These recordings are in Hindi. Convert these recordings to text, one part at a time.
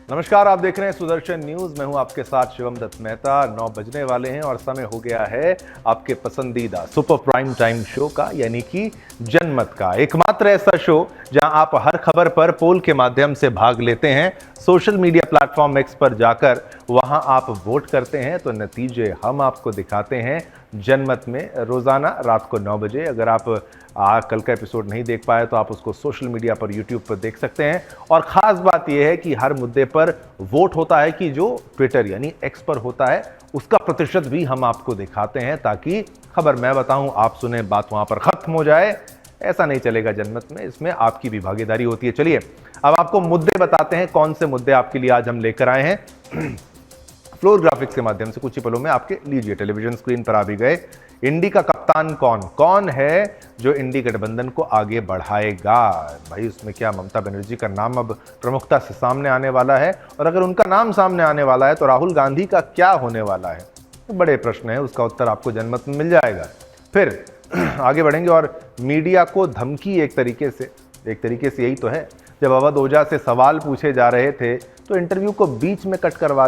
नमस्कार, आप देख रहे हैं सुदर्शन न्यूज। मैं हूं आपके साथ शिवम दत्त मेहता। 9 बजने वाले हैं और समय हो गया है आपके पसंदीदा सुपर प्राइम टाइम शो का, यानी कि जनमत का। एकमात्र ऐसा शो जहां आप हर खबर पर पोल के माध्यम से भाग लेते हैं। सोशल मीडिया प्लेटफॉर्म एक्स पर जाकर वहां आप वोट करते हैं तो नतीजे हम आपको दिखाते हैं जनमत में, रोजाना रात को 9 बजे। अगर आप कल का एपिसोड नहीं देख पाए तो आप उसको सोशल मीडिया पर, यूट्यूब पर देख सकते हैं। और खास बात यह है कि हर मुद्दे पर वोट होता है कि जो ट्विटर यानी एक्स पर होता है उसका प्रतिशत भी हम आपको दिखाते हैं, ताकि खबर मैं बताऊं आप सुने, बात वहां पर खत्म हो जाए। ऐसा नहीं चलेगा जनमत में, इसमें आपकी भी भागीदारी होती है। चलिए अब आपको मुद्दे बताते हैं, कौन से मुद्दे आपके लिए आज हम लेकर आए हैं। फ्लोर ग्राफिक्स के माध्यम से कुछ ही पलों में आपके लीजिए टेलीविजन स्क्रीन पर आ भी गए। इंडी का कप्तान कौन है जो इंडी गठबंधन को आगे बढ़ाएगा? भाई उसमें क्या ममता बनर्जी का नाम अब प्रमुखता से सामने आने वाला है? और अगर उनका नाम सामने आने वाला है तो राहुल गांधी का क्या होने वाला है? तो बड़े प्रश्न है, उसका उत्तर आपको जनमत में मिल जाएगा। फिर आगे बढ़ेंगे और मीडिया को धमकी एक तरीके से यही तो है। जब अवध ओझा से सवाल पूछे जा रहे थे तो इंटरव्यू को बीच में कट करवा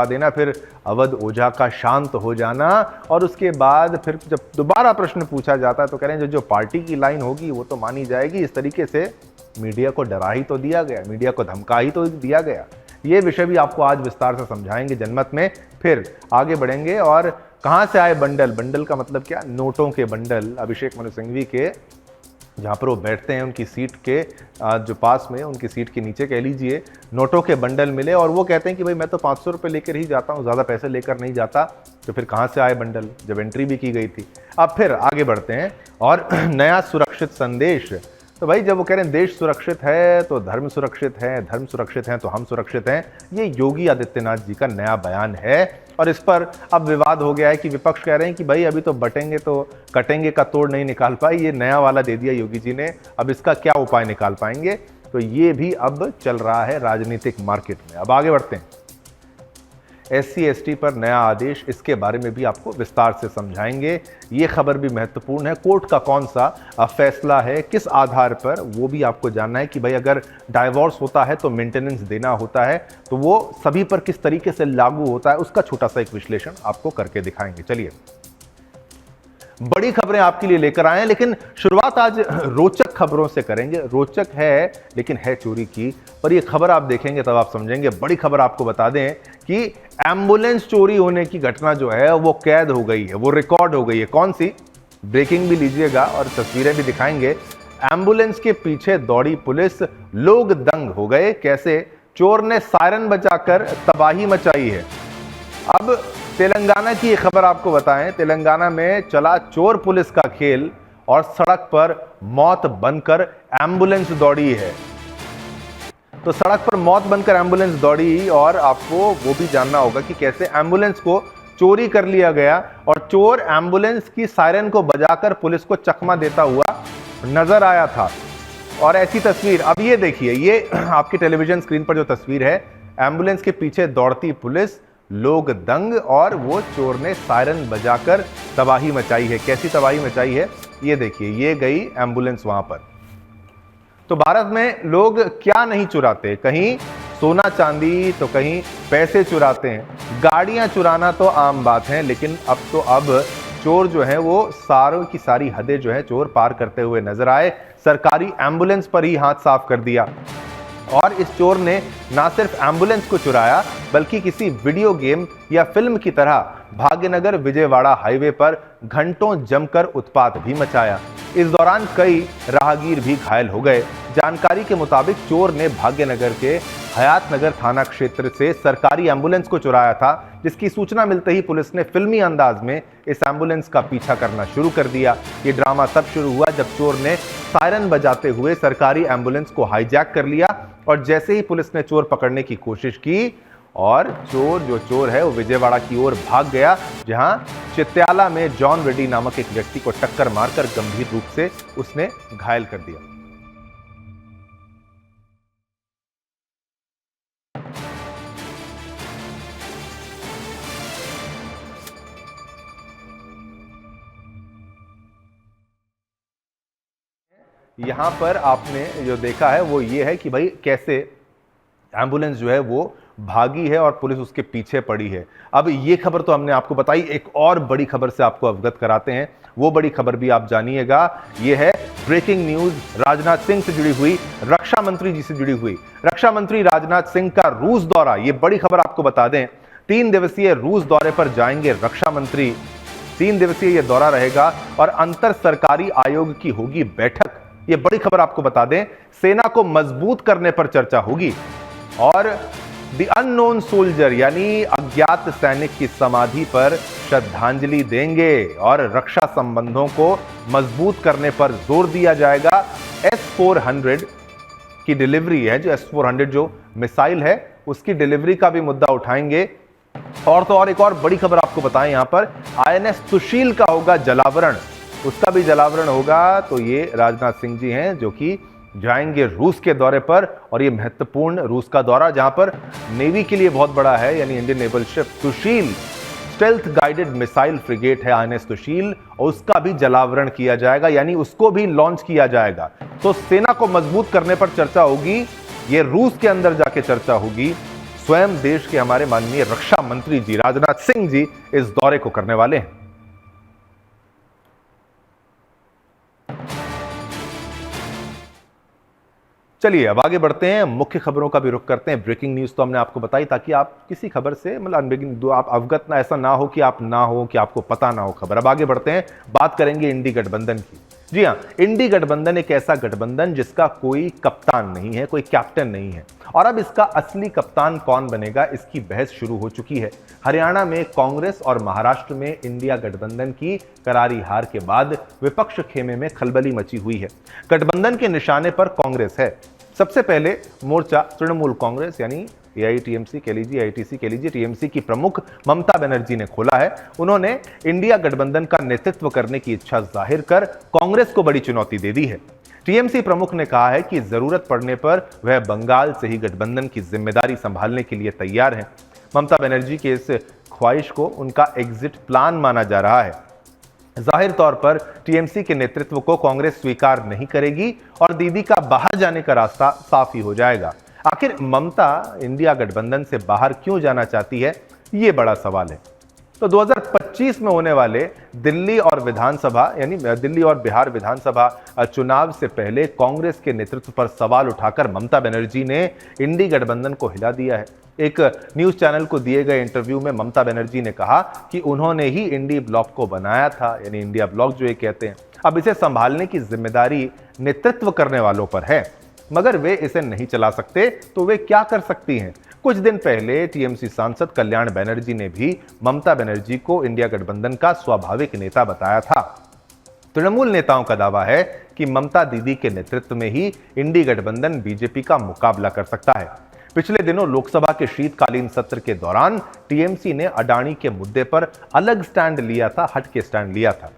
देना, फिर अवध ओझा का शांत हो जाना, और उसके बाद फिर जब दोबारा प्रश्न पूछा जाता है तो कह रहे हैं जो पार्टी की लाइन होगी वो तो मानी जाएगी। इस तरीके से मीडिया को डरा ही तो दिया गया, मीडिया को धमका ही तो दिया गया। ये विषय भी आपको आज विस्तार से समझाएंगे जनमत में। फिर आगे बढ़ेंगे और कहां से आए बंडल का मतलब क्या? नोटों के बंडल। अभिषेक मनु सिंघवी के जहाँ पर वो बैठते हैं उनकी सीट के जो पास में, उनकी सीट के नीचे कह लीजिए, नोटों के बंडल मिले और वो कहते हैं कि भाई मैं तो 500 रुपये लेकर ही जाता हूँ, ज़्यादा पैसे लेकर नहीं जाता। तो फिर कहाँ से आए बंडल, जब एंट्री भी की गई थी। अब फिर आगे बढ़ते हैं और नया सुरक्षित संदेश। तो भाई जब वो कह रहे हैं देश सुरक्षित है तो धर्म सुरक्षित है, धर्म सुरक्षित है तो हम सुरक्षित हैं, ये योगी आदित्यनाथ जी का नया बयान है। और इस पर अब विवाद हो गया है कि विपक्ष कह रहे हैं कि भाई अभी तो बटेंगे तो कटेंगे का तोड़ नहीं निकाल पाए, ये नया वाला दे दिया योगी जी ने, अब इसका क्या उपाय निकाल पाएंगे? तो ये भी अब चल रहा है राजनीतिक मार्केट में। अब आगे बढ़ते हैं। SC ST पर नया आदेश, इसके बारे में भी आपको विस्तार से समझाएंगे। ये खबर भी महत्वपूर्ण है। कोर्ट का कौन सा फैसला है, किस आधार पर, वो भी आपको जानना है कि भाई अगर डाइवोर्स होता है तो मेंटेनेंस देना होता है तो वो सभी पर किस तरीके से लागू होता है, उसका छोटा सा एक विश्लेषण आपको करके दिखाएंगे। चलिए बड़ी खबरें आपके लिए लेकर आए हैं, लेकिन शुरुआत आज रोचक खबरों से करेंगे। रोचक है लेकिन है चोरी की, पर ये खबर आप देखेंगे तब आप समझेंगे। बड़ी खबर आपको बता दें कि एम्बुलेंस चोरी होने की घटना जो है वो कैद हो गई है, वो रिकॉर्ड हो गई है। कौन सी? ब्रेकिंग भी लीजिएगा और तस्वीरें भी दिखाएंगे। एम्बुलेंस के पीछे दौड़ी पुलिस, लोग दंग हो गए। कैसे? चोर ने सायरन बजाकर तबाही मचाई है। अब तेलंगाना की ये खबर आपको बताएं। तेलंगाना में चला चोर पुलिस का खेल और सड़क पर मौत बनकर एम्बुलेंस दौड़ी है। तो सड़क पर मौत बनकर एम्बुलेंस दौड़ी और आपको वो भी जानना होगा कि कैसे एम्बुलेंस को चोरी कर लिया गया और चोर एम्बुलेंस की सायरन को बजाकर पुलिस को चकमा देता हुआ नजर आया था। और ऐसी तस्वीर अब ये देखिए, ये आपकी टेलीविजन स्क्रीन पर जो तस्वीर है, एम्बुलेंस के पीछे दौड़ती पुलिस, लोग दंग, और वो चोर ने सायरन बजाकर तबाही मचाई है। कैसी तबाही मचाई है ये देखिए, ये गई एम्बुलेंस वहां पर। तो भारत में लोग क्या नहीं चुराते, कहीं सोना चांदी तो कहीं पैसे चुराते हैं। गाड़ियां चुराना तो आम बात है, लेकिन अब चोर जो है वो सारों की सारी हदें जो है चोर पार करते हुए नजर आए। सरकारी एम्बुलेंस पर ही हाथ साफ कर दिया। और इस चोर ने ना सिर्फ एम्बुलेंस को चुराया बल्कि किसी वीडियो गेम या फिल्म की तरह भाग्यनगर विजयवाड़ा हाईवे पर घंटों जमकर उत्पात भी मचाया। इस दौरान कई राहगीर भी घायल हो गए। जानकारी के मुताबिक चोर ने भाग्यनगर के हयात नगर थाना क्षेत्र से सरकारी एम्बुलेंस को चुराया था, जिसकी सूचना मिलते ही पुलिस ने फिल्मी अंदाज में इस एम्बुलेंस का पीछा करना शुरू कर दिया। ये ड्रामा तब शुरू हुआ जब चोर ने सायरन बजाते हुए सरकारी एम्बुलेंस को हाईजैक कर लिया और जैसे ही पुलिस ने चोर पकड़ने की कोशिश की और चोर है वो विजयवाड़ा की ओर भाग गया, जहां चित्याला में जॉन रेड्डी नामक एक व्यक्ति को टक्कर मारकर गंभीर रूप से उसने घायल कर दिया। यहां पर आपने जो देखा है वो ये है कि भाई कैसे एम्बुलेंस जो है वो भागी है और पुलिस उसके पीछे पड़ी है। अब ये खबर तो हमने आपको बताई, एक और बड़ी खबर से आपको अवगत कराते हैं, वो बड़ी खबर भी आप जानिएगा। ये है ब्रेकिंग न्यूज, राजनाथ सिंह से जुड़ी हुई, रक्षा मंत्री जी से जुड़ी हुई। रक्षा मंत्री राजनाथ सिंह का रूस दौरा, ये बड़ी खबर आपको बता दें, 3 दिवसीय रूस दौरे पर जाएंगे रक्षा मंत्री। 3 दिवसीय यह दौरा रहेगा और अंतर सरकारी आयोग की होगी बैठक। यह बड़ी खबर आपको बता दें, सेना को मजबूत करने पर चर्चा होगी और द अननोन सोल्जर यानी अज्ञात सैनिक की समाधि पर श्रद्धांजलि देंगे और रक्षा संबंधों को मजबूत करने पर जोर दिया जाएगा। S-400 की डिलीवरी है, जो S-400 जो मिसाइल है उसकी डिलीवरी का भी मुद्दा उठाएंगे। और तो और एक और बड़ी खबर आपको बताएं, यहां पर INS सुशील का होगा जलावरण, उसका भी जलावरण होगा। तो ये राजनाथ सिंह जी हैं जो कि जाएंगे रूस के दौरे पर, और ये महत्वपूर्ण रूस का दौरा जहां पर नेवी के लिए बहुत बड़ा है, यानी इंडियन नेवल शिप सुशील स्टेल्थ गाइडेड मिसाइल फ्रिगेट है INS सुशील, और उसका भी जलावरण किया जाएगा, यानी उसको भी लॉन्च किया जाएगा। तो सेना को मजबूत करने पर चर्चा होगी, ये रूस के अंदर जाके चर्चा होगी। स्वयं देश के हमारे माननीय रक्षा मंत्री जी राजनाथ सिंह जी इस दौरे को करने वाले हैं। चलिए अब आगे बढ़ते हैं, मुख्य खबरों का भी रुख करते हैं। ब्रेकिंग न्यूज तो हमने आपको बताई ताकि आप किसी खबर से मतलब आप अवगत ना, ऐसा ना हो कि आप ना हो कि आपको पता ना हो खबर। अब आगे बढ़ते हैं, बात करेंगे इंडी गठबंधन की। जी हां, इंडी गठबंधन एक ऐसा गठबंधन जिसका कोई कप्तान नहीं है, कोई कैप्टन नहीं है, और अब इसका असली कप्तान कौन बनेगा इसकी बहस शुरू हो चुकी है। हरियाणा में कांग्रेस और महाराष्ट्र में इंडिया गठबंधन की करारी हार के बाद विपक्ष खेमे में खलबली मची हुई है। गठबंधन के निशाने पर कांग्रेस है। सबसे पहले मोर्चा तृणमूल कांग्रेस यानी AITMC कह लीजिए, AITC कह लीजिए, TMC की प्रमुख ममता बनर्जी ने खोला है। उन्होंने इंडिया गठबंधन का नेतृत्व करने की इच्छा जाहिर कर कांग्रेस को बड़ी चुनौती दे दी है। TMC प्रमुख ने कहा है कि जरूरत पड़ने पर वह बंगाल से ही गठबंधन की जिम्मेदारी संभालने के लिए तैयार है। ममता बनर्जी के इस ख्वाहिश को उनका एग्जिट प्लान माना जा रहा है। जाहिर तौर पर TMC के नेतृत्व को कांग्रेस स्वीकार नहीं करेगी और दीदी का बाहर जाने का रास्ता साफ ही हो जाएगा। आखिर ममता इंडिया गठबंधन से बाहर क्यों जाना चाहती है, यह बड़ा सवाल है। तो 2025 में होने वाले दिल्ली और बिहार विधानसभा चुनाव से पहले कांग्रेस के नेतृत्व पर सवाल उठाकर ममता बनर्जी ने इंडी गठबंधन को हिला दिया है। एक न्यूज चैनल को दिए गए इंटरव्यू में ममता बनर्जी ने कहा कि उन्होंने ही इंडी ब्लॉक को बनाया था, यानी इंडिया ब्लॉक जो ये कहते हैं। अब इसे संभालने की जिम्मेदारी नेतृत्व करने वालों पर है, मगर वे इसे नहीं चला सकते, तो वे क्या कर सकती हैं। कुछ दिन पहले TMC सांसद कल्याण बनर्जी ने भी ममता बनर्जी को इंडिया गठबंधन का स्वाभाविक नेता बताया था। तृणमूल नेताओं का दावा है कि ममता दीदी के नेतृत्व में ही इंडी गठबंधन बीजेपी का मुकाबला कर सकता है। पिछले दिनों लोकसभा के शीतकालीन सत्र के दौरान TMC ने अडानी के मुद्दे पर अलग स्टैंड लिया था, हट के स्टैंड लिया था।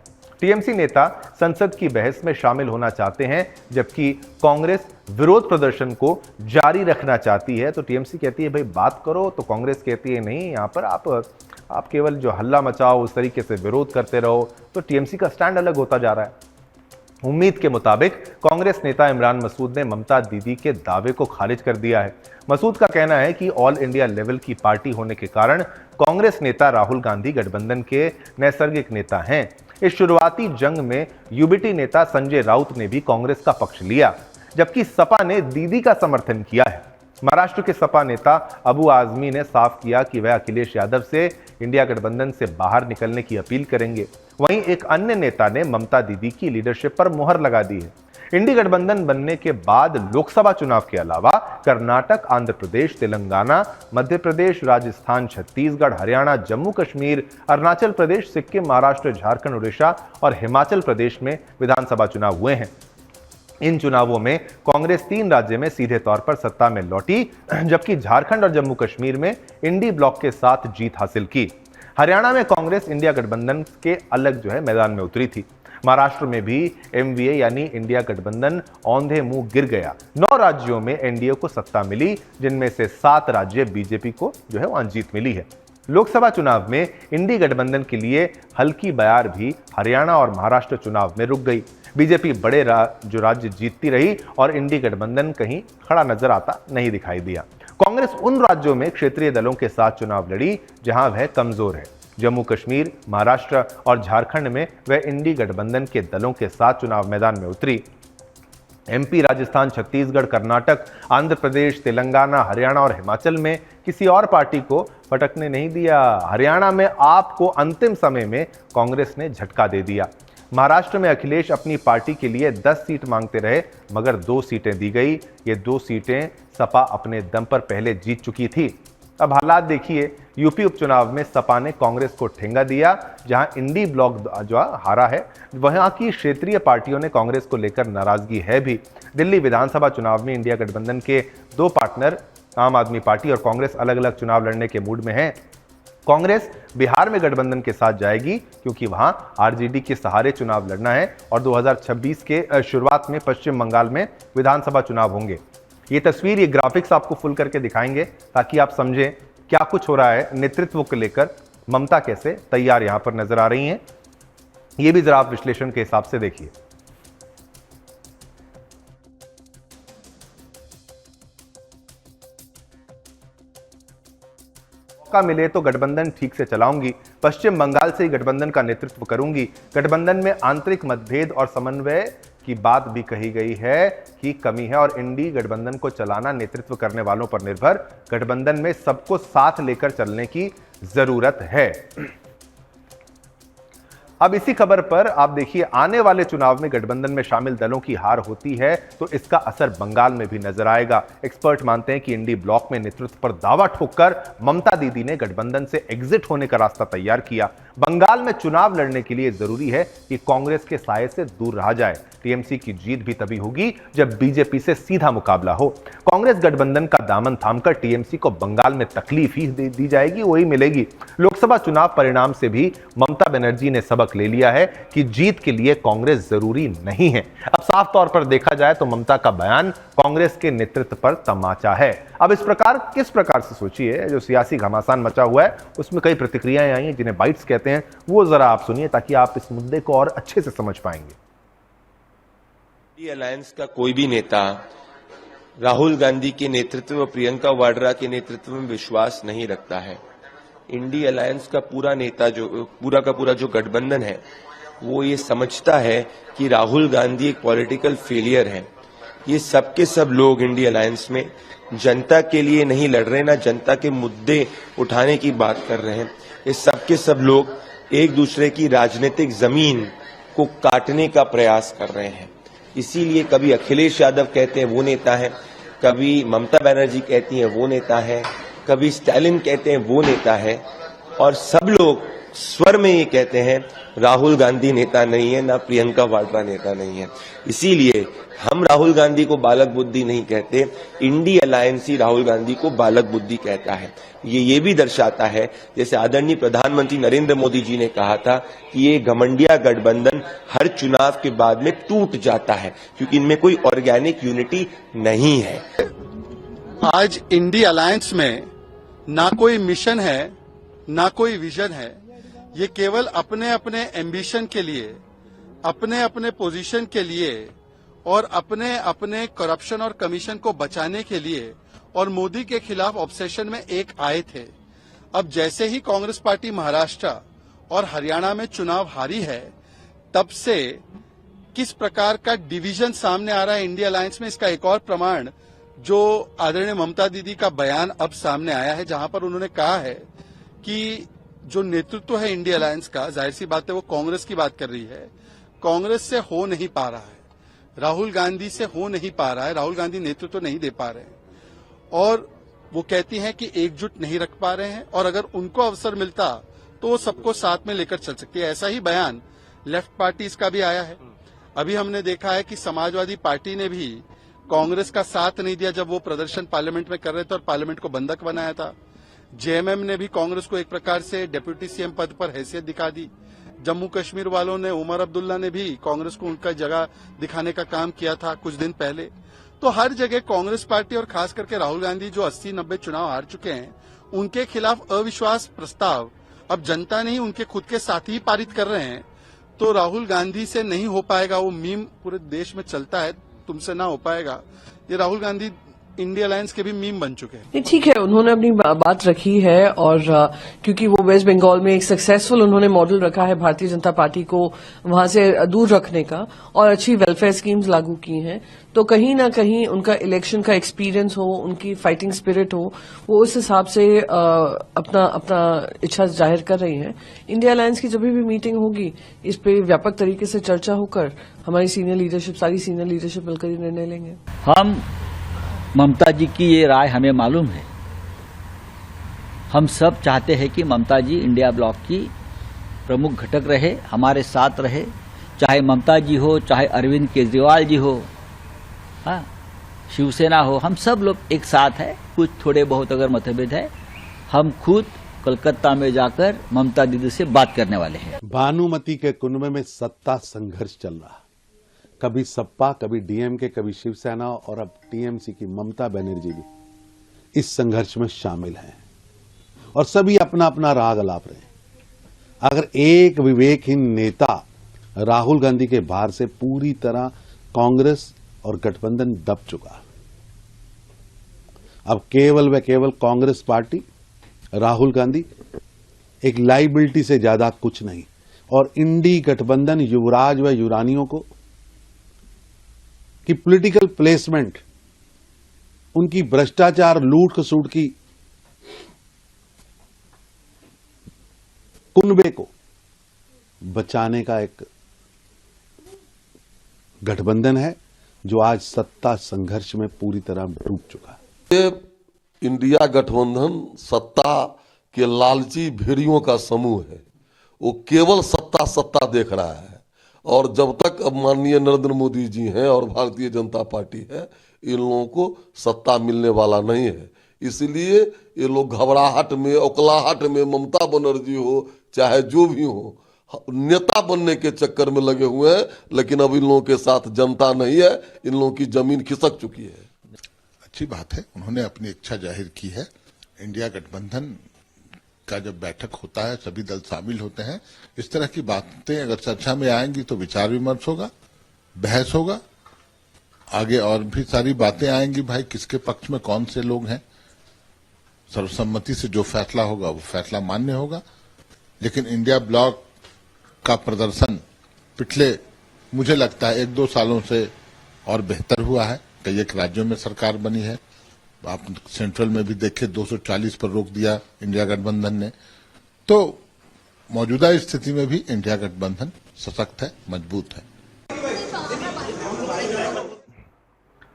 TMC नेता संसद की बहस में शामिल होना चाहते हैं, जबकि कांग्रेस विरोध प्रदर्शन को जारी रखना चाहती है। तो TMC कहती है भाई बात करो, तो कांग्रेस कहती है नहीं, यहाँ पर आप केवल जो हल्ला मचाओ, उस तरीके से विरोध करते रहो। तो TMC का स्टैंड अलग होता जा रहा है। उम्मीद के मुताबिक कांग्रेस नेता इमरान मसूद ने ममता दीदी के दावे को खारिज कर दिया है। मसूद का कहना है कि ऑल इंडिया लेवल की पार्टी होने के कारण कांग्रेस नेता राहुल गांधी गठबंधन के नैसर्गिक नेता हैं। इस शुरुआती जंग में यूबीटी नेता संजय राउत ने भी कांग्रेस का पक्ष लिया, जबकि सपा ने दीदी का समर्थन किया है। महाराष्ट्र के सपा नेता अबू आजमी ने साफ किया कि वह अखिलेश यादव से इंडिया गठबंधन से बाहर निकलने की अपील करेंगे। वहीं एक अन्य नेता ने ममता दीदी की लीडरशिप पर मुहर लगा दी है। इंडी गठबंधन बनने के बाद लोकसभा चुनाव के अलावा कर्नाटक, आंध्र प्रदेश, तेलंगाना, मध्य प्रदेश, राजस्थान, छत्तीसगढ़, हरियाणा, जम्मू कश्मीर, अरुणाचल प्रदेश, सिक्किम, महाराष्ट्र, झारखंड, उड़ीसा और हिमाचल प्रदेश में विधानसभा चुनाव हुए हैं। इन चुनावों में कांग्रेस 3 राज्य में सीधे तौर पर सत्ता में लौटी, जबकि झारखंड और जम्मू कश्मीर में इंडी ब्लॉक के साथ जीत हासिल की। हरियाणा में कांग्रेस इंडिया गठबंधन के अलग मैदान में उतरी थी। महाराष्ट्र में भी MVA यानी इंडिया गठबंधन औंधे मुंह गिर गया। 9 राज्यों में एनडीए को सत्ता मिली, जिनमें से 7 राज्य बीजेपी को वहां जीत मिली है। लोकसभा चुनाव में इंडी गठबंधन के लिए हल्की बयार भी हरियाणा और महाराष्ट्र चुनाव में रुक गई। बीजेपी बड़े राज्य जीतती रही और इंडी गठबंधन कहीं खड़ा नजर आता नहीं दिखाई दिया। कांग्रेस उन राज्यों में क्षेत्रीय दलों के साथ चुनाव लड़ी जहां वह कमजोर है। जम्मू कश्मीर, महाराष्ट्र और झारखंड में वह इंडी गठबंधन के दलों के साथ चुनाव मैदान में उतरी। एमपी, राजस्थान, छत्तीसगढ़, कर्नाटक, आंध्र प्रदेश, तेलंगाना, हरियाणा और हिमाचल में किसी और पार्टी को फटकने नहीं दिया। हरियाणा में आपको अंतिम समय में कांग्रेस ने झटका दे दिया। महाराष्ट्र में अखिलेश अपनी पार्टी के लिए 10 सीट मांगते रहे, मगर 2 सीटें दी गई। ये 2 सीटें सपा अपने दम पर पहले जीत चुकी थी। अब हालात देखिए, यूपी उपचुनाव में सपा ने कांग्रेस को ठेंगा दिया। जहां इंडी ब्लॉक जो हारा है, वहां की क्षेत्रीय पार्टियों ने कांग्रेस को लेकर नाराजगी है भी। दिल्ली विधानसभा चुनाव में इंडिया गठबंधन के 2 पार्टनर आम आदमी पार्टी और कांग्रेस अलग अलग चुनाव लड़ने के मूड में हैं। कांग्रेस बिहार में गठबंधन के साथ जाएगी क्योंकि वहां आरजेडी के सहारे चुनाव लड़ना है और 2026 के शुरुआत में पश्चिम बंगाल में विधानसभा चुनाव होंगे। ये तस्वीर, ये ग्राफिक्स आपको फुल करके दिखाएंगे ताकि आप समझें क्या कुछ हो रहा है। नेतृत्व को लेकर ममता कैसे तैयार यहां पर नजर आ रही हैं, ये भी जरा आप विश्लेषण के हिसाब से देखिए। मौका मिले तो गठबंधन ठीक से चलाऊंगी, पश्चिम बंगाल से ही गठबंधन का नेतृत्व करूंगी। गठबंधन में आंतरिक मतभेद और समन्वय की बात भी कही गई है कि कमी है और इंडी गठबंधन को चलाना नेतृत्व करने वालों पर निर्भर। गठबंधन में सबको साथ लेकर चलने की जरूरत है। अब इसी खबर पर आप देखिए, आने वाले चुनाव में गठबंधन में शामिल दलों की हार होती है तो इसका असर बंगाल में भी नजर आएगा। एक्सपर्ट मानते हैं कि इंडी ब्लॉक में नेतृत्व पर दावा ठोककर ममता दीदी ने गठबंधन से एग्जिट होने का रास्ता तैयार किया। बंगाल में चुनाव लड़ने के लिए जरूरी है कि कांग्रेस के साये से दूर रहा जाए। टीएमसी की जीत भी तभी होगी जब बीजेपी से सीधा मुकाबला हो। कांग्रेस गठबंधन का दामन थामकर टीएमसी को बंगाल में तकलीफ ही दी जाएगी, वही मिलेगी। लोकसभा चुनाव परिणाम से भी ममता बनर्जी ने सबक ले लिया है कि जीत के लिए कांग्रेस जरूरी नहीं है। अब साफ तौर पर देखा जाए तो ममता का बयान कांग्रेस के नेतृत्व पर तमाचा है। अब इस प्रकार किस प्रकार से सोचिए, जो सियासी घमासान मचा हुआ है उसमें कई प्रतिक्रियाएं आई हैं जिन्हें बाइट्स कहते हैं, वो जरा आप सुनिए ताकि आप इस मुद्दे को और अच्छे से समझ पाएंगे। इंडी अलायंस का कोई भी नेता राहुल गांधी के नेतृत्व व प्रियंका वाड्रा के नेतृत्व में विश्वास नहीं रखता है। इंडी अलायंस का पूरा नेता पूरा जो गठबंधन है वो ये समझता है कि राहुल गांधी एक पॉलिटिकल फेलियर है। ये सब के सब लोग इंडी अलायंस में जनता के लिए नहीं लड़ रहे, ना जनता के मुद्दे उठाने की बात कर रहे हैं। ये सब के सब लोग एक दूसरे की राजनीतिक जमीन को काटने का प्रयास कर रहे हैं। इसीलिए कभी अखिलेश यादव कहते हैं वो नेता है, कभी ममता बनर्जी कहती हैं वो नेता है, कभी स्टालिन कहते हैं वो नेता है, और सब लोग स्वर में ये कहते हैं राहुल गांधी नेता नहीं है, ना प्रियंका वाड्रा नेता नहीं है। इसीलिए हम राहुल गांधी को बालक बुद्धि नहीं कहते, इंडी अलायंस ही राहुल गांधी को बालक बुद्धि कहता है। ये भी दर्शाता है, जैसे आदरणीय प्रधानमंत्री नरेंद्र मोदी जी ने कहा था कि ये घमंडिया गठबंधन हर चुनाव के बाद में टूट जाता है क्योंकि इनमें कोई ऑर्गेनिक यूनिटी नहीं है। आज इंडी अलायंस में ना कोई मिशन है, ना कोई विजन है। ये केवल अपने अपने एम्बिशन के लिए, अपने अपने पोजीशन के लिए और अपने अपने करप्शन और कमीशन को बचाने के लिए और मोदी के खिलाफ ऑब्सेशन में एक आए थे। अब जैसे ही कांग्रेस पार्टी महाराष्ट्र और हरियाणा में चुनाव हारी है, तब से किस प्रकार का डिवीजन सामने आ रहा है इंडिया अलायंस में, इसका एक और प्रमाण जो आदरणीय ममता दीदी का बयान अब सामने आया है, जहां पर उन्होंने कहा है कि जो नेतृत्व है इंडिया अलायंस का, जाहिर सी बात है वो कांग्रेस की बात कर रही है, कांग्रेस से हो नहीं पा रहा है, राहुल गांधी से हो नहीं पा रहा है, राहुल गांधी नेतृत्व नहीं दे पा रहे हैं और वो कहती हैं कि एकजुट नहीं रख पा रहे हैं और अगर उनको अवसर मिलता तो वो सबको साथ में लेकर चल सकती है। ऐसा ही बयान लेफ्ट पार्टीज का भी आया है। अभी हमने देखा है कि समाजवादी पार्टी ने भी कांग्रेस का साथ नहीं दिया जब वो प्रदर्शन पार्लियामेंट में कर रहे थे और पार्लियामेंट को बंधक बनाया था। जेएमएम ने भी कांग्रेस को एक प्रकार से डिप्टी सीएम पद पर हैसियत दिखा दी। जम्मू कश्मीर वालों ने, उमर अब्दुल्ला ने भी कांग्रेस को उनका जगह दिखाने का काम किया था कुछ दिन पहले। तो हर जगह कांग्रेस पार्टी और खास करके राहुल गांधी जो 80-90 चुनाव हार चुके हैं, उनके खिलाफ अविश्वास प्रस्ताव अब जनता नहीं उनके खुद के साथी ही पारित कर रहे हैं। तो राहुल गांधी से नहीं हो पाएगा, वो मीम पूरे देश में चलता है, तुमसे ना हो पाएगा। ये राहुल गांधी इंडिया अलायंस के भी मीम बन चुके हैं। नहीं, ठीक है, उन्होंने अपनी बात रखी है और क्योंकि वो वेस्ट बंगाल में एक सक्सेसफुल उन्होंने मॉडल रखा है भारतीय जनता पार्टी को वहां से दूर रखने का और अच्छी वेलफेयर स्कीम्स लागू की हैं, तो कहीं ना कहीं उनका इलेक्शन का एक्सपीरियंस हो, उनकी फाइटिंग स्पिरिट हो, वो उस हिसाब से अपना अपना इच्छा जाहिर कर रही हैं। इंडिया अलायंस की जब भी मीटिंग होगी इस पे व्यापक तरीके से चर्चा होकर हमारी सीनियर लीडरशिप, सारी सीनियर लीडरशिप मिलकर ही निर्णय लेंगे। हम ममता जी की ये राय हमें मालूम है। हम सब चाहते हैं कि ममता जी इंडिया ब्लॉक की प्रमुख घटक रहे, हमारे साथ रहे, चाहे ममता जी हो, चाहे अरविंद केजरीवाल जी हो, हाँ, शिवसेना हो, हम सब लोग एक साथ है। कुछ थोड़े बहुत अगर मतभेद है, हम खुद कलकत्ता में जाकर ममता दीदी से बात करने वाले हैं। भानुमति के कुनबे में सत्ता संघर्ष चल रहा, कभी सपा, कभी डीएमके, कभी शिवसेना और अब टीएमसी की ममता बनर्जी भी इस संघर्ष में शामिल हैं और सभी अपना अपना राग अलाप रहे हैं। अगर एक विवेकहीन नेता राहुल गांधी के भार से पूरी तरह कांग्रेस और गठबंधन दब चुका, अब केवल व केवल कांग्रेस पार्टी, राहुल गांधी एक लाइबिलिटी से ज्यादा कुछ नहीं, और इंडी गठबंधन युवराज व युवरानियों को कि पॉलिटिकल प्लेसमेंट, उनकी भ्रष्टाचार, लूट खसूट की कुनबे को बचाने का एक गठबंधन है जो आज सत्ता संघर्ष में पूरी तरह डूब चुका है। ये इंडिया गठबंधन सत्ता के लालची भेड़ियों का समूह है। वो केवल सत्ता सत्ता देख रहा है और जब तक अब माननीय नरेंद्र मोदी जी हैं और भारतीय जनता पार्टी है, इन लोगों को सत्ता मिलने वाला नहीं है। इसलिए ये लोग घबराहट में, औकलाहट में, ममता बनर्जी हो चाहे जो भी हो, नेता बनने के चक्कर में लगे हुए हैं, लेकिन अब इन लोगों के साथ जनता नहीं है, इन लोगों की जमीन खिसक चुकी है। अच्छी बात है, उन्होंने अपनी इच्छा जाहिर की है। इंडिया गठबंधन का जब बैठक होता है सभी दल शामिल होते हैं, इस तरह की बातें अगर चर्चा में आएंगी तो विचार विमर्श होगा, बहस होगा, आगे और भी सारी बातें आएंगी। भाई किसके पक्ष में कौन से लोग हैं, सर्वसम्मति से जो फैसला होगा वो फैसला मान्य होगा। लेकिन इंडिया ब्लॉक का प्रदर्शन पिछले मुझे लगता है 1-2 सालों से और बेहतर हुआ है। कई एक राज्यों में सरकार बनी है, आप सेंट्रल में भी देखे 240 पर रोक दिया इंडिया गठबंधन ने। तो मौजूदा स्थिति में भी इंडिया गठबंधन सशक्त है, मजबूत है।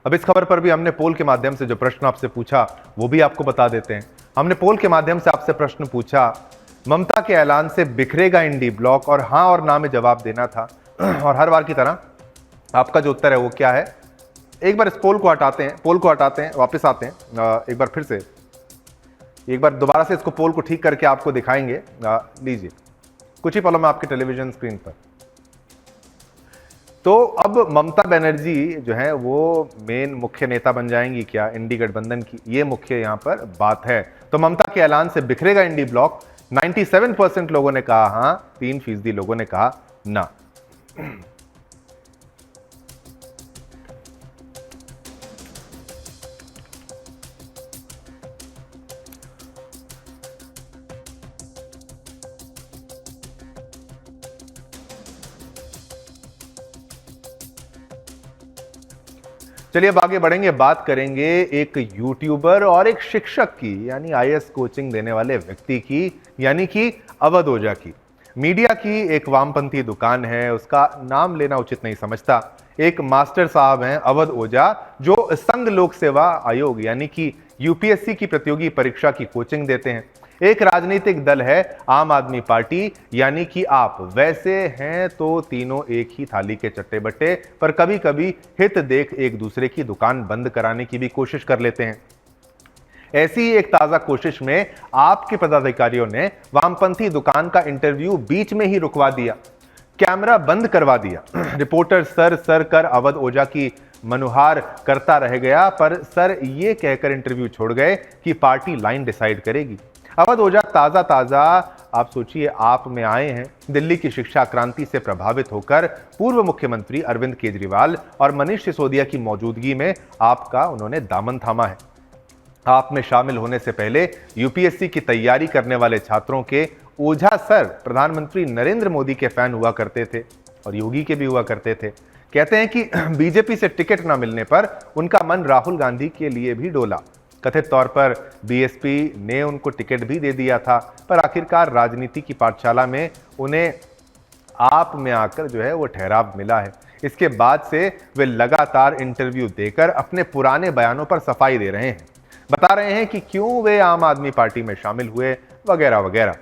अब इस खबर पर भी हमने पोल के माध्यम से जो प्रश्न आपसे पूछा वो भी आपको बता देते हैं। हमने पोल के माध्यम से आपसे प्रश्न पूछा, ममता के ऐलान से बिखरेगा इंडी ब्लॉक, और हां और ना में जवाब देना था। और हर बार की तरह आपका जो उत्तर है वो क्या है, एक बार इस पोल को हटाते हैं, वापस आते हैं, एक बार फिर से, एक बार दोबारा से इसको पोल को ठीक करके आपको दिखाएंगे। लीजिए कुछ ही पलों में आपके टेलीविजन स्क्रीन पर। तो अब ममता बनर्जी जो है वो मेन मुख्य नेता बन जाएंगी क्या इंडी गठबंधन की, ये मुख्य यहां पर बात है। तो ममता के ऐलान से बिखरेगा इंडी ब्लॉक, 97% लोगों ने कहा हां, 3% लोगों ने कहा ना। चलिए अब आगे बढ़ेंगे, बात करेंगे एक यूट्यूबर और एक शिक्षक की, यानी आईएएस कोचिंग देने वाले व्यक्ति की, यानी कि अवध ओझा की। मीडिया की एक वामपंथी दुकान है, उसका नाम लेना उचित नहीं समझता। एक मास्टर साहब हैं अवध ओझा, जो संघ लोक सेवा आयोग यानी कि यूपीएससी की प्रतियोगी परीक्षा की कोचिंग देते हैं। एक राजनीतिक दल है आम आदमी पार्टी, यानी कि आप। वैसे हैं तो तीनों एक ही थाली के चट्टे बट्टे, पर कभी कभी हित देख एक दूसरे की दुकान बंद कराने की भी कोशिश कर लेते हैं। ऐसी ही एक ताजा कोशिश में आपके पदाधिकारियों ने वामपंथी दुकान का इंटरव्यू बीच में ही रुकवा दिया, कैमरा बंद करवा दिया। रिपोर्टर सर कर अवध ओझा की मनुहार करता रह गया, पर सर ये कहकर इंटरव्यू छोड़ गए कि पार्टी लाइन डिसाइड करेगी। अवध ओझा ताजा आप सोचिए, आप में आए हैं दिल्ली की शिक्षा क्रांति से प्रभावित होकर पूर्व मुख्यमंत्री अरविंद केजरीवाल और मनीष सिसोदिया की मौजूदगी में आपका उन्होंने दामन थामा है। आप में शामिल होने से पहले यूपीएससी की तैयारी करने वाले छात्रों के ओझा सर प्रधानमंत्री नरेंद्र मोदी के फैन हुआ करते थे और योगी के भी हुआ करते थे। कहते हैं कि बीजेपी से टिकट न मिलने पर उनका मन राहुल गांधी के लिए भी डोला। कथित तौर पर बीएसपी ने उनको टिकट भी दे दिया था, पर आखिरकार राजनीति की पाठशाला में उन्हें आप में आकर जो है वो ठहराव मिला है। इसके बाद से वे लगातार इंटरव्यू देकर अपने पुराने बयानों पर सफाई दे रहे हैं, बता रहे हैं कि क्यों वे आम आदमी पार्टी में शामिल हुए वगैरह वगैरह।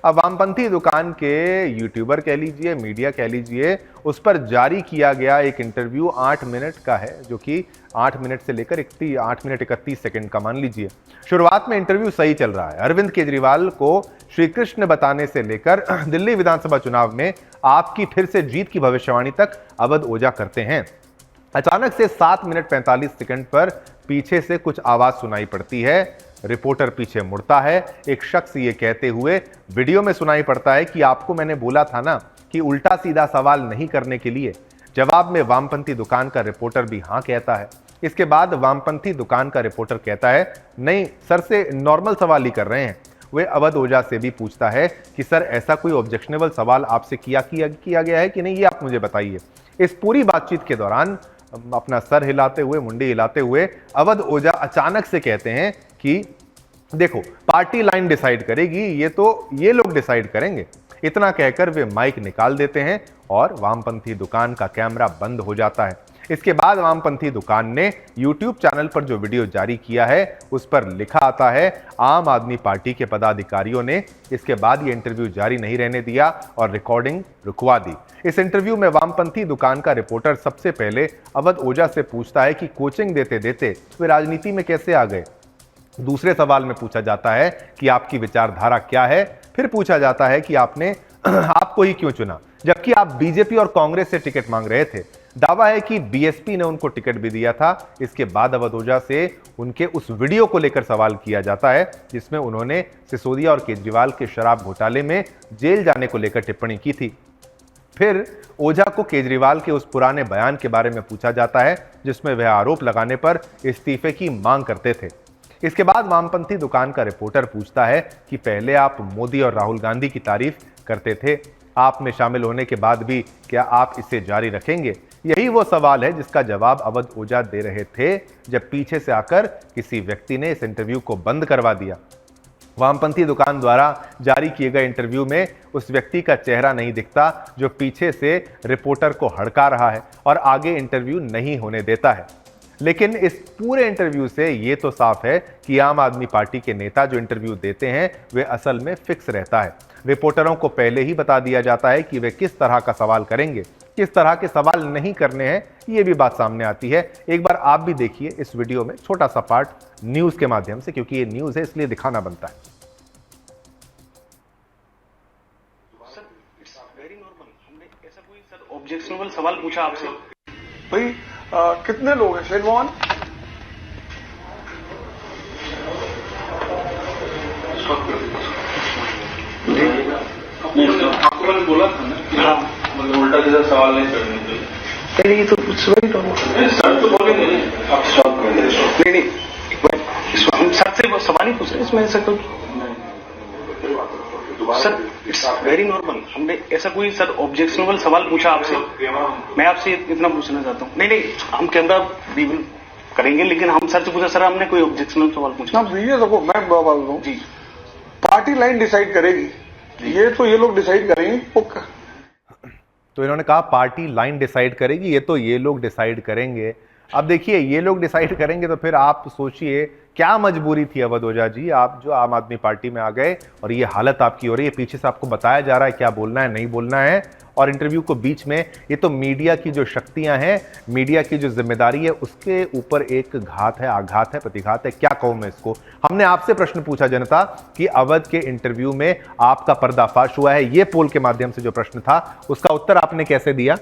अब वामपंथी दुकान के यूट्यूबर कह लीजिए, मीडिया कह लीजिए, उस पर जारी किया गया एक इंटरव्यू 8 मिनट का है, जो कि 8 मिनट से लेकर 8 मिनट 31 सेकंड का मान लीजिए। शुरुआत में इंटरव्यू सही चल रहा है। अरविंद केजरीवाल को श्री कृष्ण बताने से लेकर दिल्ली विधानसभा चुनाव में आपकी फिर से जीत की भविष्यवाणी तक अवध ओझा करते हैं। अचानक से 7 मिनट 45 सेकंड पर पीछे से कुछ आवाज सुनाई पड़ती है। रिपोर्टर पीछे मुड़ता है। एक शख्स ये कहते हुए वीडियो में सुनाई पड़ता है कि आपको मैंने बोला था ना कि उल्टा सीधा सवाल नहीं करने के लिए। जवाब में वामपंथी दुकान का रिपोर्टर भी हां कहता है। इसके बाद वामपंथी दुकान का रिपोर्टर कहता है, नहीं सर से नॉर्मल सवाल ही कर रहे हैं। वे अवध ओझा से भी पूछता है कि सर ऐसा कोई ऑब्जेक्शनेबल सवाल आपसे किया गया है कि नहीं, ये आप मुझे बताइए। इस पूरी बातचीत के दौरान अपना सर हिलाते हुए, मुंडी हिलाते हुए अवध ओझा अचानक से कहते हैं कि देखो पार्टी लाइन डिसाइड करेगी, ये तो ये लोग डिसाइड करेंगे। इतना कहकर वे माइक निकाल देते हैं और वामपंथी दुकान का कैमरा बंद हो जाता है। इसके बाद वामपंथी दुकान ने YouTube चैनल पर जो वीडियो जारी किया है उस पर लिखा आता है, आम आदमी पार्टी के पदाधिकारियों ने इसके बाद ये इंटरव्यू जारी नहीं रहने दिया और रिकॉर्डिंग रुकवा दी। इस इंटरव्यू में वामपंथी दुकान का रिपोर्टर सबसे पहले अवध ओझा से पूछता है कि कोचिंग देते देते वे राजनीति में कैसे आ गए। दूसरे सवाल में पूछा जाता है कि आपकी विचारधारा क्या है। फिर पूछा जाता है कि आपने आपको ही क्यों चुना, जबकि आप बीजेपी और कांग्रेस से टिकट मांग रहे थे। दावा है कि बीएसपी ने उनको टिकट भी दिया था। इसके बाद अवध ओझा से उनके उस वीडियो को लेकर सवाल किया जाता है जिसमें उन्होंने सिसोदिया और केजरीवाल के शराब घोटाले में जेल जाने को लेकर टिप्पणी की थी। फिर ओझा को केजरीवाल के उस पुराने बयान के बारे में पूछा जाता है जिसमें वह आरोप लगाने पर इस्तीफे की मांग करते थे। इसके बाद वामपंथी दुकान का रिपोर्टर पूछता है कि पहले आप मोदी और राहुल गांधी की तारीफ करते थे, आप में शामिल होने के बाद भी क्या आप इसे जारी रखेंगे? यही वो सवाल है जिसका जवाब अवध ओझा दे रहे थे जब पीछे से आकर किसी व्यक्ति ने इस इंटरव्यू को बंद करवा दिया। वामपंथी दुकान द्वारा जारी किए गए इंटरव्यू में उस व्यक्ति का चेहरा नहीं दिखता जो पीछे से रिपोर्टर को हड़का रहा है और आगे इंटरव्यू नहीं होने देता है। लेकिन इस पूरे इंटरव्यू से ये तो साफ है कि आम आदमी पार्टी के नेता जो इंटरव्यू देते हैं वे असल में फिक्स रहता है। रिपोर्टरों को पहले ही बता दिया जाता है कि वे किस तरह का सवाल करेंगे, किस तरह के सवाल नहीं करने हैं। ये भी बात सामने आती है। एक बार आप भी देखिए इस वीडियो में छोटा सा पार्ट न्यूज के माध्यम से, क्योंकि ये न्यूज है इसलिए दिखाना बनता है। ऑब्जेक्शनेबल सवाल पूछा आपसे भाई, कितने लोग हैं शेरवान? आपको मैंने बोला था ना कि हाँ मतलब उल्टा सीधा सवाल नहीं करने चाहिए। ये तो कुछ वही तो सर तो बोलेंगे नहीं, आप स्टॉप कर दे। नहीं हम सर से सवाल ही पूछ रहे हैं, इसमें ऐसा कोई सर इट्स वेरी नॉर्मल। हमने ऐसा कोई सर ऑब्जेक्शनेबल सवाल पूछा आपसे, मैं आपसे इतना पूछना चाहता हूँ। नहीं हम कैमरा रिवील करेंगे, लेकिन हम सर से पूछा सर हमने कोई ऑब्जेक्शनल सवाल पूछा। ये देखो मैं बोल रहा हूँ जी, पार्टी लाइन डिसाइड करेगी, ये लोग डिसाइड करेंगे। तो इन्होंने कहा पार्टी लाइन डिसाइड करेगी, ये तो ये लोग डिसाइड करेंगे। अब देखिए ये लोग डिसाइड करेंगे तो फिर आप सोचिए क्या मजबूरी थी अवध ओझा जी, आप जो आम आदमी पार्टी में आ गए और ये हालत आपकी हो रही है। पीछे से आपको बताया जा रहा है क्या बोलना है नहीं बोलना है, और इंटरव्यू को बीच में। ये तो मीडिया की जो शक्तियां हैं, मीडिया की जो जिम्मेदारी है, उसके ऊपर एक घात है, आघात है, प्रतिघात है, क्या कहूं मैं इसको। हमने आपसे प्रश्न पूछा जनता कि अवध के इंटरव्यू में आपका पर्दाफाश हुआ है, ये पोल के माध्यम से जो प्रश्न था उसका उत्तर आपने कैसे दिया।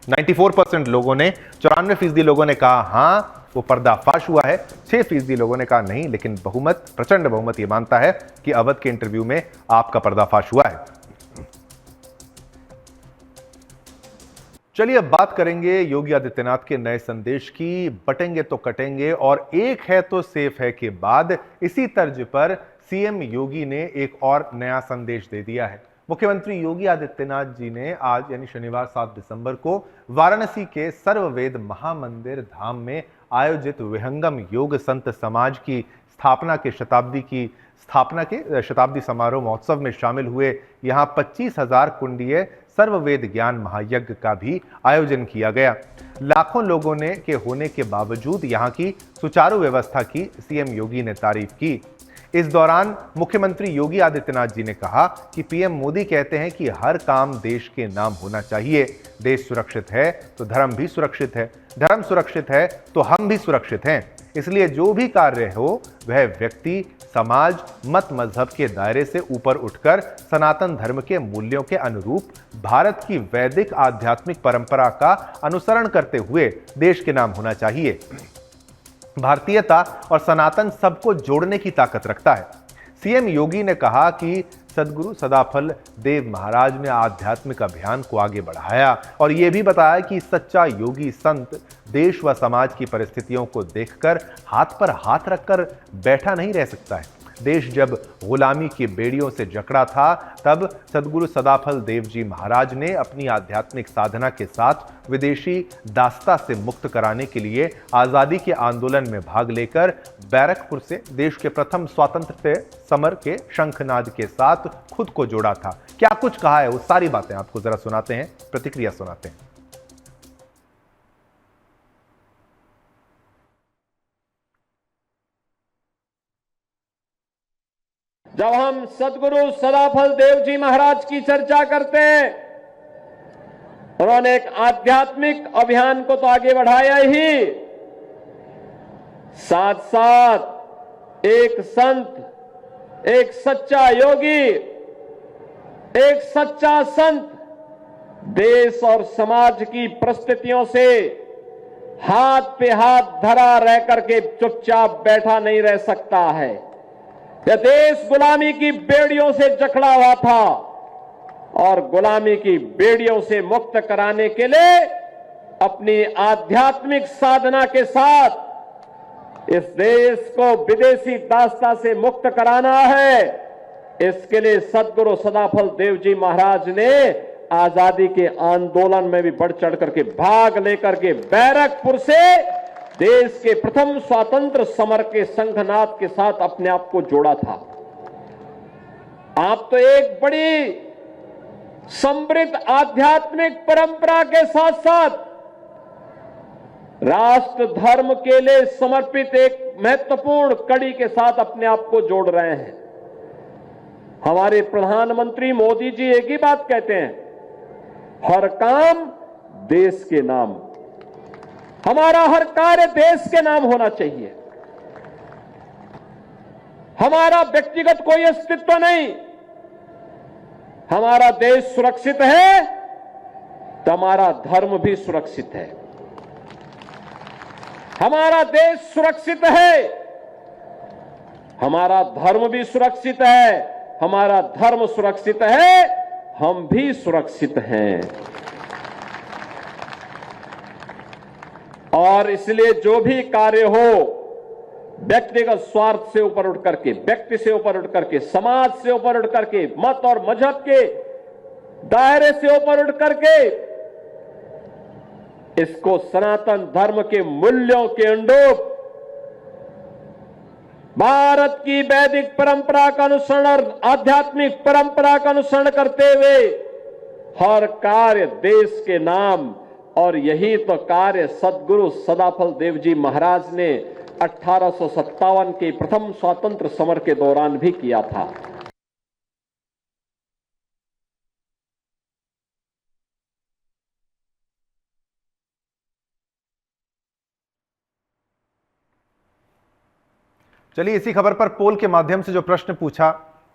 94% लोगों ने, 94% लोगों ने कहा हाँ, वो पर्दाफाश हुआ है। 6% लोगों ने कहा नहीं, लेकिन बहुमत, प्रचंड बहुमत ये मानता है कि अवध के इंटरव्यू में आपका पर्दाफाश हुआ है। चलिए अब बात करेंगे योगी आदित्यनाथ के नए संदेश की। बटेंगे तो कटेंगे और एक है तो सेफ है के बाद इसी तर्ज पर सीएम योगी ने एक और नया संदेश दे दिया है। मुख्यमंत्री योगी आदित्यनाथ जी ने आज यानी शनिवार 7 दिसंबर को वाराणसी के सर्ववेद महामंदिर धाम में आयोजित विहंगम योग संत समाज की स्थापना के शताब्दी समारोह महोत्सव में शामिल हुए। यहां 25,000 कुंडीय सर्ववेद ज्ञान महायज्ञ का भी आयोजन किया गया। लाखों लोगों ने के होने के बावजूद यहां की सुचारू व्यवस्था की सीएम योगी ने तारीफ की। इस दौरान मुख्यमंत्री योगी आदित्यनाथ जी ने कहा कि पीएम मोदी कहते हैं कि हर काम देश के नाम होना चाहिए। देश सुरक्षित है तो धर्म भी सुरक्षित है, धर्म सुरक्षित है तो हम भी सुरक्षित हैं। इसलिए जो भी कार्य हो वह व्यक्ति, समाज, मत मजहब के दायरे से ऊपर उठकर सनातन धर्म के मूल्यों के अनुरूप भारत की वैदिक आध्यात्मिक परंपरा का अनुसरण करते हुए देश के नाम होना चाहिए। भारतीयता और सनातन सबको जोड़ने की ताकत रखता है। सीएम योगी ने कहा कि सदगुरु सदाफल देव महाराज ने आध्यात्मिक अभियान को आगे बढ़ाया और यह भी बताया कि सच्चा योगी संत देश व समाज की परिस्थितियों को देखकर हाथ पर हाथ रखकर बैठा नहीं रह सकता है। देश जब गुलामी की बेड़ियों से जकड़ा था तब सदगुरु सदाफल देव जी महाराज ने अपनी आध्यात्मिक साधना के साथ विदेशी दास्ता से मुक्त कराने के लिए आजादी के आंदोलन में भाग लेकर बैरकपुर से देश के प्रथम स्वतंत्रता समर के शंखनाद के साथ खुद को जोड़ा था। क्या कुछ कहा है, वो सारी बातें आपको जरा सुनाते हैं, प्रतिक्रिया सुनाते हैं। जब हम सदगुरु सदाफल देव जी महाराज की चर्चा करते हैं, उन्होंने एक आध्यात्मिक अभियान को तो आगे बढ़ाया ही, साथ साथ एक संत, एक सच्चा योगी, एक सच्चा संत देश और समाज की परिस्थितियों से हाथ पे हाथ धरा रह करके चुपचाप बैठा नहीं रह सकता है। यह देश गुलामी की बेड़ियों से जकड़ा हुआ था और गुलामी की बेड़ियों से मुक्त कराने के लिए अपनी आध्यात्मिक साधना के साथ इस देश को विदेशी दास्ता से मुक्त कराना है। इसके लिए सदगुरु सदाफल देव जी महाराज ने आजादी के आंदोलन में भी बढ़ चढ़ करके भाग लेकर के बैरकपुर से देश के प्रथम स्वतंत्र समर के शंखनाद के साथ अपने आप को जोड़ा था। आप तो एक बड़ी समृद्ध आध्यात्मिक परंपरा के साथ साथ राष्ट्र धर्म के लिए समर्पित एक महत्वपूर्ण कड़ी के साथ अपने आप को जोड़ रहे हैं। हमारे प्रधानमंत्री मोदी जी एक ही बात कहते हैं, हर काम देश के नाम। हमारा हर कार्य देश के नाम होना चाहिए। हमारा व्यक्तिगत कोई अस्तित्व नहीं। हमारा देश सुरक्षित है तो हमारा धर्म भी सुरक्षित है। हमारा देश सुरक्षित है, हमारा धर्म भी सुरक्षित है। हमारा धर्म सुरक्षित है, हम भी सुरक्षित हैं। और इसलिए जो भी कार्य हो, व्यक्तिगत स्वार्थ से ऊपर उठ करके, व्यक्ति से ऊपर उठ करके, समाज से ऊपर उठ करके, मत और मजहब के दायरे से ऊपर उठ करके इसको सनातन धर्म के मूल्यों के अनुरूप भारत की वैदिक परंपरा का अनुसरण और आध्यात्मिक परंपरा का अनुसरण करते हुए हर कार्य देश के नाम। और यही तो कार्य सदगुरु सदाफल देव जी महाराज ने 1857 के प्रथम स्वतंत्र समर के दौरान भी किया था। चलिए इसी खबर पर पोल के माध्यम से जो प्रश्न पूछा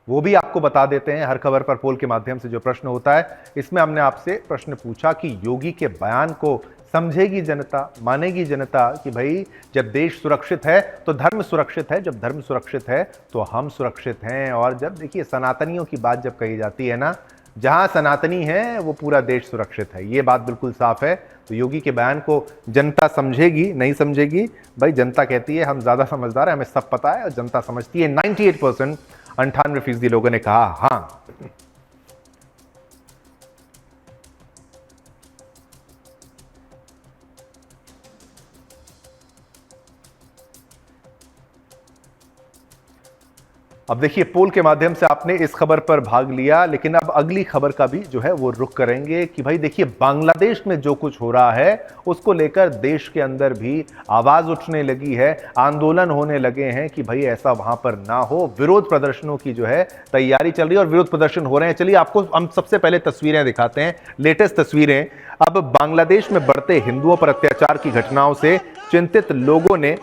वो भी आपको बता देते हैं। हर खबर पर पोल के माध्यम से जो प्रश्न होता है, इसमें हमने आपसे प्रश्न पूछा कि योगी के बयान को समझेगी जनता, मानेगी जनता कि भाई जब देश सुरक्षित है तो धर्म सुरक्षित है, जब धर्म सुरक्षित है तो हम सुरक्षित हैं। और जब देखिए सनातनियों की बात जब कही जाती है ना, जहां सनातनी है वो पूरा देश सुरक्षित है, ये बात बिल्कुल साफ है। तो योगी के बयान को जनता समझेगी नहीं समझेगी, भाई जनता कहती है हम ज्यादा समझदार है, हमें सब पता है, और जनता समझती है। 98% 98% लोगों ने कहा हाँ। अब देखिए पोल के माध्यम से आपने इस खबर पर भाग लिया, लेकिन अब अगली खबर का भी जो है वो रुख करेंगे कि भाई देखिए बांग्लादेश में जो कुछ हो रहा है उसको लेकर देश के अंदर भी आवाज उठने लगी है, आंदोलन होने लगे हैं कि भाई ऐसा वहां पर ना हो। विरोध प्रदर्शनों की जो है तैयारी चल रही है और विरोध प्रदर्शन हो रहे हैं। चलिए आपको हम सबसे पहले तस्वीरें दिखाते हैं, लेटेस्ट तस्वीरें। अब बांग्लादेश में बढ़ते हिंदुओं पर अत्याचार की घटनाओं से चिंतित लोगों ने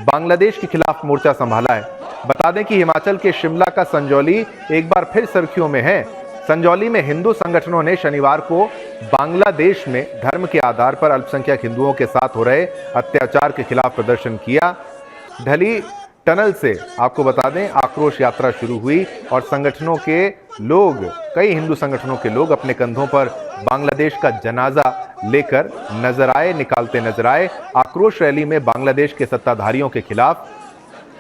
बांग्लादेश के खिलाफ मोर्चा संभाला है। बता दें कि हिमाचल के शिमला का संजौली एक बार फिर सुर्खियों में है। संजौली में हिंदू संगठनों ने शनिवार को बांग्लादेश में धर्म के आधार पर अल्पसंख्यक हिंदुओं के साथ हो रहे अत्याचार के खिलाफ प्रदर्शन किया। ढली टनल से आपको बता दें आक्रोश यात्रा शुरू हुई और संगठनों के लोग, कई हिंदू संगठनों के लोग अपने कंधों पर बांग्लादेश का जनाजा लेकर नजर आए, निकालते नजर आए। आक्रोश रैली में बांग्लादेश के सत्ताधारियों के खिलाफ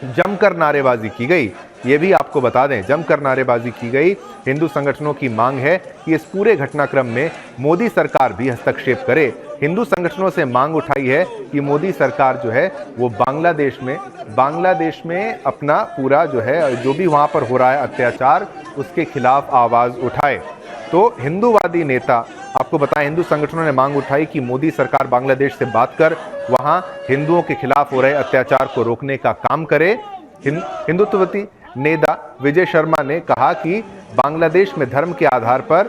जमकर नारेबाजी की गई। ये भी आपको बता दें जमकर नारेबाजी की गई। हिंदू संगठनों की मांग है कि इस पूरे घटनाक्रम में मोदी सरकार भी हस्तक्षेप करे। हिंदू संगठनों से मांग उठाई है कि मोदी सरकार जो है वो बांग्लादेश में अपना पूरा जो है जो भी वहां पर हो रहा है अत्याचार उसके खिलाफ आवाज उठाए। तो हिंदूवादी नेता आपको बताएं हिंदू संगठनों ने मांग उठाई कि मोदी सरकार बांग्लादेश से बात कर वहां हिंदुओं के खिलाफ हो रहे अत्याचार को रोकने का काम करे। हिंदुत्ववादी नेता विजय शर्मा ने कहा कि बांग्लादेश में धर्म के आधार पर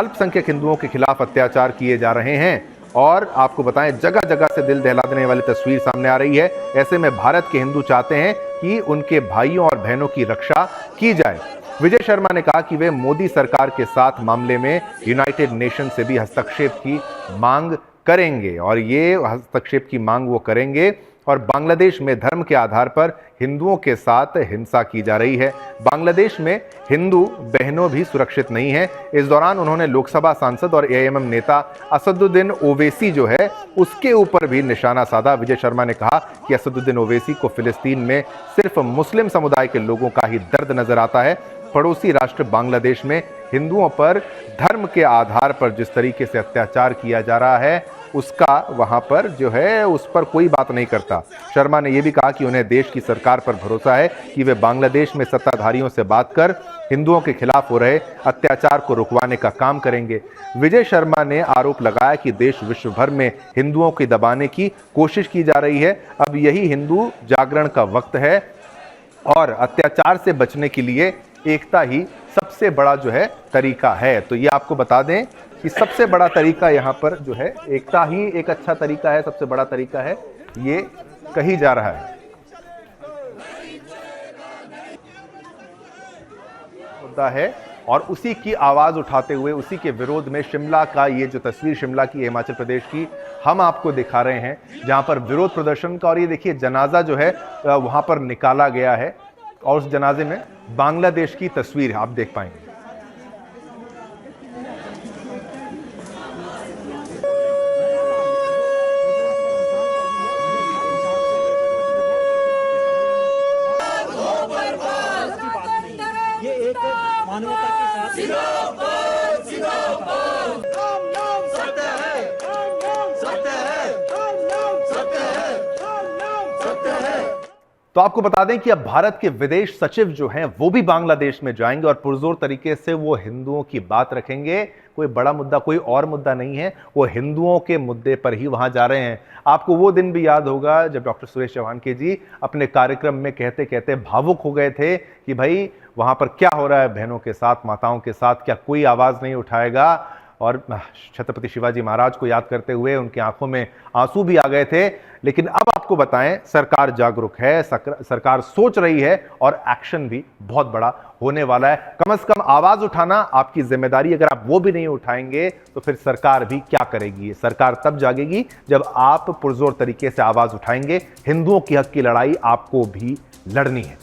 अल्पसंख्यक हिंदुओं के खिलाफ अत्याचार किए जा रहे हैं और आपको बताएं जगह जगह से दिल दहला देने वाली तस्वीर सामने आ रही है। ऐसे में भारत के हिंदू चाहते हैं कि उनके भाइयों और बहनों की रक्षा की जाए। विजय शर्मा ने कहा कि वे मोदी सरकार के साथ मामले में यूनाइटेड नेशन से भी हस्तक्षेप की मांग करेंगे और ये हस्तक्षेप की मांग वो करेंगे। और बांग्लादेश में धर्म के आधार पर हिंदुओं के साथ हिंसा की जा रही है। बांग्लादेश में हिंदू बहनों भी सुरक्षित नहीं है। इस दौरान उन्होंने लोकसभा सांसद और एएमएम नेता असदुद्दीन ओवैसी जो है उसके ऊपर भी निशाना साधा। विजय शर्मा ने कहा कि असदुद्दीन ओवैसी को फिलिस्तीन में सिर्फ मुस्लिम समुदाय के लोगों का ही दर्द नजर आता है। पड़ोसी राष्ट्र बांग्लादेश में हिंदुओं पर धर्म के आधार पर जिस तरीके से अत्याचार किया जा रहा है उसका वहां पर जो है उस पर कोई बात नहीं करता। शर्मा ने यह भी कहा कि उन्हें देश की सरकार पर भरोसा है कि वे बांग्लादेश में सत्ताधारियों से बात कर हिंदुओं के खिलाफ हो रहे अत्याचार को रुकवाने का काम करेंगे। विजय शर्मा ने आरोप लगाया कि देश विश्व भर में हिंदुओं को दबाने की कोशिश की जा रही है। अब यही हिंदू जागरण का वक्त है और अत्याचार से बचने के लिए एकता ही सबसे बड़ा जो है तरीका है। तो ये आपको बता दें कि सबसे बड़ा तरीका यहाँ पर जो है एकता ही एक अच्छा तरीका है, सबसे बड़ा तरीका है, ये कही जा रहा है। मुद्दा है और उसी की आवाज उठाते हुए उसी के विरोध में शिमला का ये जो तस्वीर शिमला की हिमाचल प्रदेश की हम आपको दिखा रहे हैं जहां पर विरोध प्रदर्शन का। और ये देखिए जनाजा जो है वहां पर निकाला गया है और उस जनाजे में बांग्लादेश की तस्वीर आप देख पाएंगे। ये एक मानवता के साथ तो आपको बता दें कि अब भारत के विदेश सचिव जो हैं वो भी बांग्लादेश में जाएंगे और पुरजोर तरीके से वो हिंदुओं की बात रखेंगे। कोई बड़ा मुद्दा, कोई और मुद्दा नहीं है, वो हिंदुओं के मुद्दे पर ही वहां जा रहे हैं। आपको वो दिन भी याद होगा जब डॉक्टर सुरेश चौहान के जी अपने कार्यक्रम में कहते कहते भावुक हो गए थे कि भाई वहां पर क्या हो रहा है बहनों के साथ, माताओं के साथ, क्या कोई आवाज नहीं उठाएगा। और छत्रपति शिवाजी महाराज को याद करते हुए उनकी आंखों में आंसू भी आ गए थे। लेकिन अब आपको आपको बताएं, सरकार जागरूक है, सरकार सोच रही है और एक्शन भी बहुत बड़ा होने वाला है। कम से कम आवाज उठाना आपकी जिम्मेदारी, अगर आप वो भी नहीं उठाएंगे तो फिर सरकार भी क्या करेगी। सरकार तब जागेगी जब आप पुरजोर तरीके से आवाज उठाएंगे। हिंदुओं की हक की लड़ाई आपको भी लड़नी है।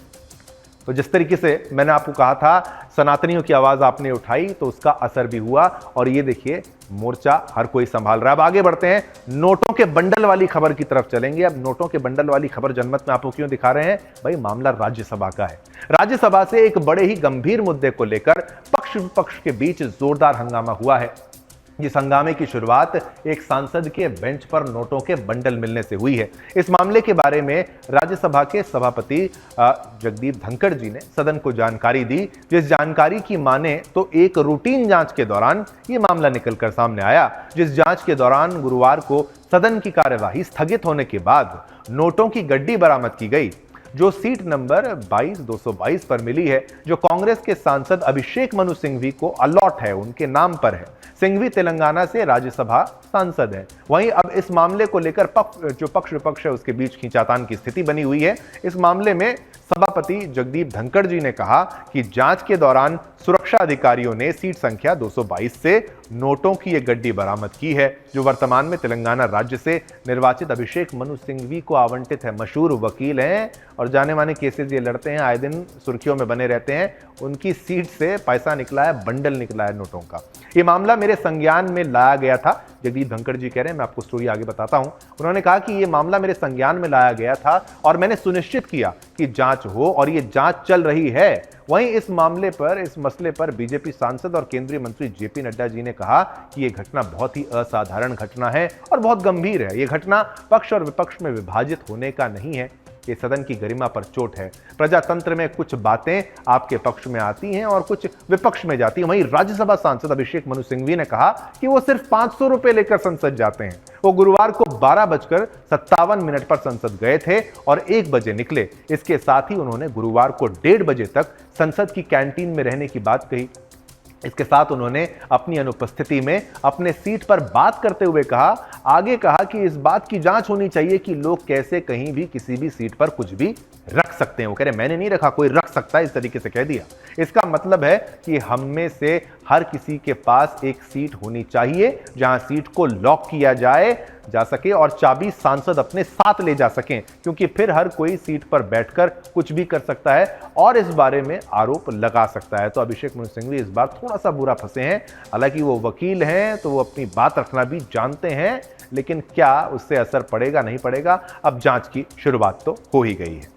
तो जिस तरीके से मैंने आपको कहा था सनातनियों की आवाज आपने उठाई तो उसका असर भी हुआ और ये देखिए मोर्चा हर कोई संभाल रहा है। अब आगे बढ़ते हैं, नोटों के बंडल वाली खबर की तरफ चलेंगे। अब नोटों के बंडल वाली खबर जनमत में आपको क्यों दिखा रहे हैं? भाई मामला राज्यसभा का है। राज्यसभा से एक बड़े ही गंभीर मुद्दे को लेकर पक्ष विपक्ष के बीच जोरदार हंगामा हुआ है। इस हंगामे की शुरुआत एक सांसद के बेंच पर नोटों के बंडल मिलने से हुई है। इस मामले के बारे में राज्यसभा के सभापति जगदीप धनखड़ जी ने सदन को जानकारी दी। जिस जानकारी की माने तो एक रूटीन जांच के दौरान यह मामला निकलकर सामने आया। जिस जांच के दौरान गुरुवार को सदन की कार्यवाही स्थगित होने के बाद नोटों की गड्डी बरामद की गई, जो सीट नंबर 22-222 पर मिली है, जो कांग्रेस के सांसद अभिषेक मनु सिंघवी को अलॉट है, उनके नाम पर है। सिंघवी तेलंगाना से राज्यसभा सांसद है। वहीं अब इस मामले को लेकर जो पक्ष विपक्ष है उसके बीच खींचातान की स्थिति बनी हुई है। इस मामले में सभापति जगदीप धनखड़ जी ने कहा कि जांच के दौरान सुरक्षा अधिकारियों ने सीट संख्या 222 से नोटों की यह गड्डी बरामद की है, जो वर्तमान में तेलंगाना राज्य से निर्वाचित अभिषेक मनु सिंघवी को आवंटित है। मशहूर वकील हैं और जाने माने केसेस ये लड़ते हैं, आए दिन सुर्खियों में बने रहते हैं। उनकी सीट से पैसा निकला है, बंडल निकला है नोटों का। ये मामला मेरे संज्ञान में लाया गया था, जगदीप धनखड़ जी कह रहे हैं। मैं आपको स्टोरी आगे बताता हूं। उन्होंने कहा कि यह मामला मेरे संज्ञान में लाया गया था और मैंने सुनिश्चित किया कि जांच हो और यह जांच चल रही है। वहीं इस मसले पर बीजेपी सांसद और केंद्रीय मंत्री जेपी नड्डा जी ने कहा कि यह घटना बहुत ही असाधारण घटना है और बहुत गंभीर है। यह घटना पक्ष और विपक्ष में विभाजित होने का नहीं है, ये सदन की गरिमा पर चोट है। प्रजातंत्र में कुछ बातें आपके पक्ष में आती हैं और कुछ विपक्ष में जाती हैं। वहीं राज्यसभा सांसद अभिषेक मनु सिंघवी ने कहा कि वो सिर्फ 500 रुपए लेकर संसद जाते हैं। वो गुरुवार को 12:57 पर संसद गए थे और 1 बजे निकले। इसके साथ ही उन्होंने गुरुवार को 1:30 बजे तक संसद की कैंटीन में रहने की बात कही। इसके साथ उन्होंने अपनी अनुपस्थिति में अपने सीट पर बात करते हुए आगे कहा कि इस बात की जांच होनी चाहिए कि लोग कैसे कहीं भी किसी भी सीट पर कुछ भी रख सकते हैं। वो कह रहे मैंने नहीं रखा, कोई रख सकता है, इस तरीके से कह दिया। इसका मतलब है कि हम में से हर किसी के पास एक सीट होनी चाहिए जहां सीट को लॉक किया जा सके और चाबी सांसद अपने साथ ले जा सकें, क्योंकि फिर हर कोई सीट पर बैठकर कुछ भी कर सकता है और इस बारे में आरोप लगा सकता है। तो अभिषेक मनु सिंघवी इस बार थोड़ा सा बुरा फंसे हैं। हालांकि वो वकील हैं तो वो अपनी बात रखना भी जानते हैं, लेकिन क्या उससे असर पड़ेगा नहीं पड़ेगा, अब जांच की शुरुआत तो हो ही गई है।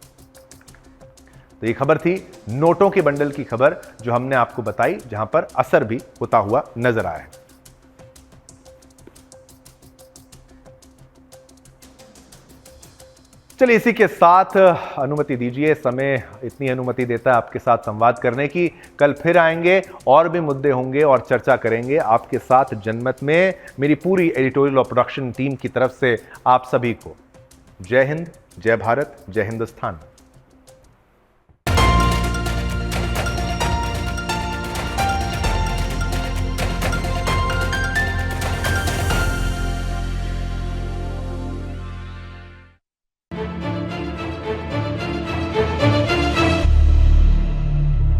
तो ये खबर थी नोटों के बंडल की खबर, जो हमने आपको बताई, जहां पर असर भी होता हुआ नजर आया है। चलिए इसी के साथ अनुमति दीजिए, समय इतनी अनुमति देता है आपके साथ संवाद करने की। कल फिर आएंगे, और भी मुद्दे होंगे और चर्चा करेंगे आपके साथ जनमत में। मेरी पूरी एडिटोरियल और प्रोडक्शन टीम की तरफ से आप सभी को जय हिंद, जय भारत, जय हिंदुस्तान।